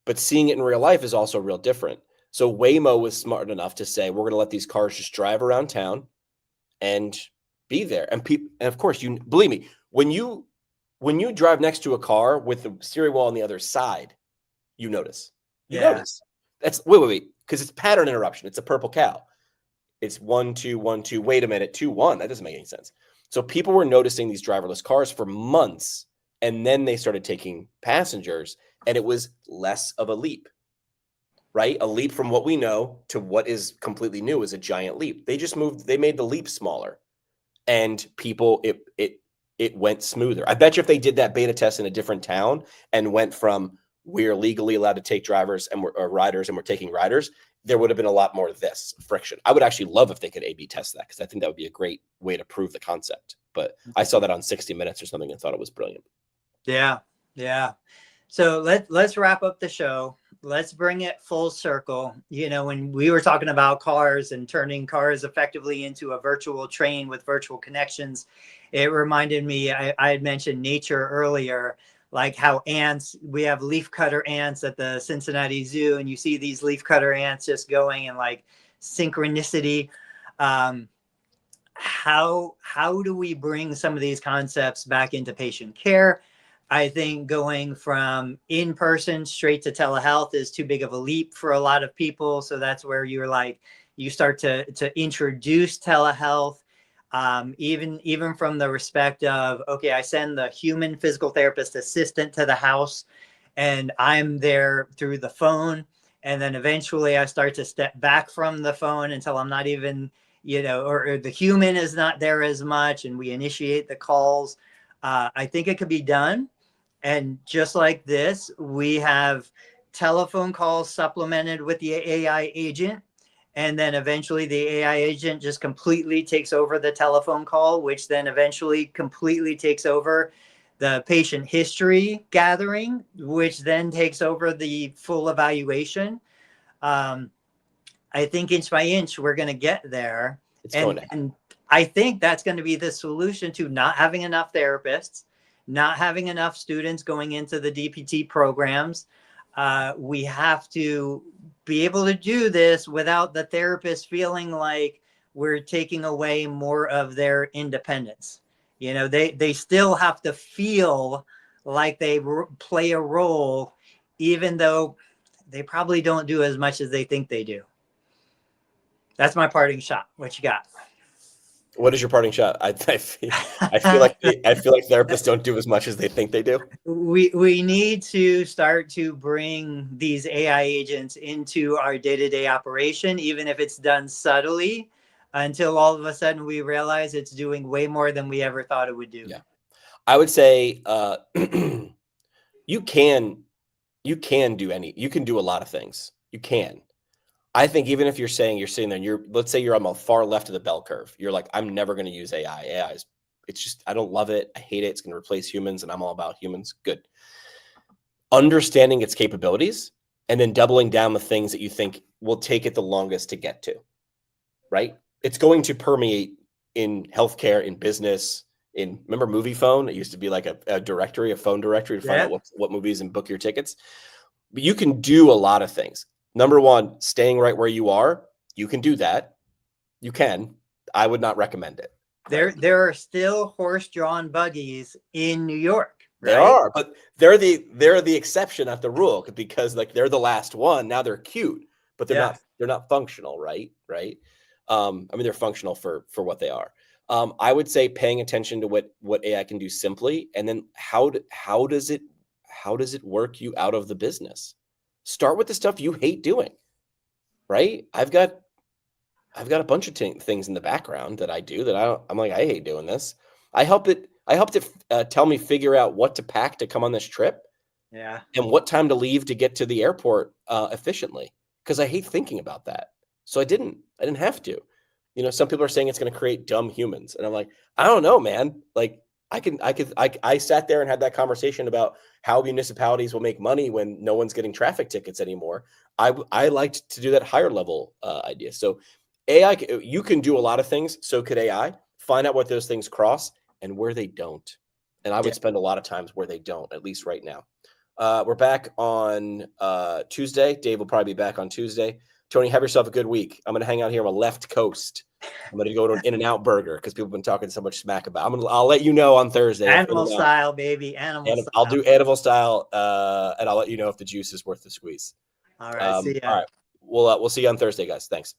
[SPEAKER 1] But seeing it in real life is also real different. So Waymo was smart enough to say, we're going to let these cars just drive around town and be there. And of course, you believe me, when you drive next to a car with the steering wheel on the other side, you notice. You notice. That's wait, because it's pattern interruption. It's a purple cow. It's 1 2 1 2. Wait a minute, 2 1. That doesn't make any sense. So people were noticing these driverless cars for months, and then they started taking passengers, and it was less of a leap. Right? A leap from what we know to what is completely new is a giant leap. They made the leap smaller, and people, it went smoother. I bet you if they did that beta test in a different town and went from we're legally allowed to take drivers and or riders and we're taking riders, there would have been a lot more of this friction. I would actually love if they could A/B test that, because I think that would be a great way to prove the concept. But I saw that on 60 Minutes or something and thought it was brilliant.
[SPEAKER 2] Yeah. So let's wrap up the show. Let's bring it full circle. When we were talking about cars and turning cars effectively into a virtual train with virtual connections, it reminded me, I had mentioned nature earlier, like how we have leafcutter ants at the Cincinnati Zoo, and you see these leafcutter ants just going in like synchronicity. How do we bring some of these concepts back into patient care? I think going from in-person straight to telehealth is too big of a leap for a lot of people. So that's where you start to introduce telehealth. Even from the respect of, okay, I send the human physical therapist assistant to the house and I'm there through the phone. And then eventually I start to step back from the phone until I'm not even, or the human is not there as much, and we initiate the calls. I think it could be done. And just like this, we have telephone calls supplemented with the AI agent. And then eventually the AI agent just completely takes over the telephone call, which then eventually completely takes over the patient history gathering, which then takes over the full evaluation. I think inch by inch, we're going to get there. And I think that's going to be the solution to not having enough therapists, not having enough students going into the DPT programs. We have to be able to do this without the therapist feeling like we're taking away more of their independence. They still have to feel like they play a role, even though they probably don't do as much as they think they do. That's my parting shot. What you got?
[SPEAKER 1] What is your parting shot? I feel like therapists don't do as much as they think they do.
[SPEAKER 2] We need to start to bring these AI agents into our day-to-day operation, even if it's done subtly, until all of a sudden we realize it's doing way more than we ever thought it would do.
[SPEAKER 1] Yeah, I would say you can do you can do a lot of things. You can. I think even if you're sitting there and let's say you're on the far left of the bell curve, you're like, I'm never going to use AI. It's just, I don't love it. I hate it. It's going to replace humans and I'm all about humans. Good. Understanding its capabilities and then doubling down the things that you think will take it the longest to get to, right? It's going to permeate in healthcare, in business, remember Movie Phone? It used to be like a directory, a phone directory to find out what movies and book your tickets. But you can do a lot of things. Number one, staying right where you are. You can do that. You can. I would not recommend it.
[SPEAKER 2] There are still horse-drawn buggies in New York. Right?
[SPEAKER 1] There are, but they're the exception, not the rule, because like they're the last one. Now they're cute, but they're not functional, right? Right. I mean, they're functional for what they are. I would say paying attention to what AI can do simply, and then how does it work you out of the business? Start with the stuff you hate doing, right? I've got a bunch of things in the background that I do that I'm like, I hate doing this. I helped it tell me figure out what to pack to come on this trip.
[SPEAKER 2] Yeah.
[SPEAKER 1] And what time to leave to get to the airport efficiently. Because I hate thinking about that. So I didn't have to. Some people are saying it's going to create dumb humans. And I'm like, I don't know, man. Like I sat there and had that conversation about how municipalities will make money when no one's getting traffic tickets anymore. I liked to do that higher level idea. So AI, you can do a lot of things. So could AI. Find out what those things cross and where they don't. And I would spend a lot of times where they don't, at least right now. We're back on Tuesday. Dave will probably be back on Tuesday. Tony, have yourself a good week. I'm going to hang out here on the left coast. I'm going to go to an In-N-Out burger because people have been talking so much smack about it. I'll let you know on Thursday.
[SPEAKER 2] Animal style, baby. Animal style.
[SPEAKER 1] I'll do animal style, and I'll let you know if the juice is worth the squeeze.
[SPEAKER 2] All right. See ya.
[SPEAKER 1] All right. We'll see you on Thursday, guys. Thanks.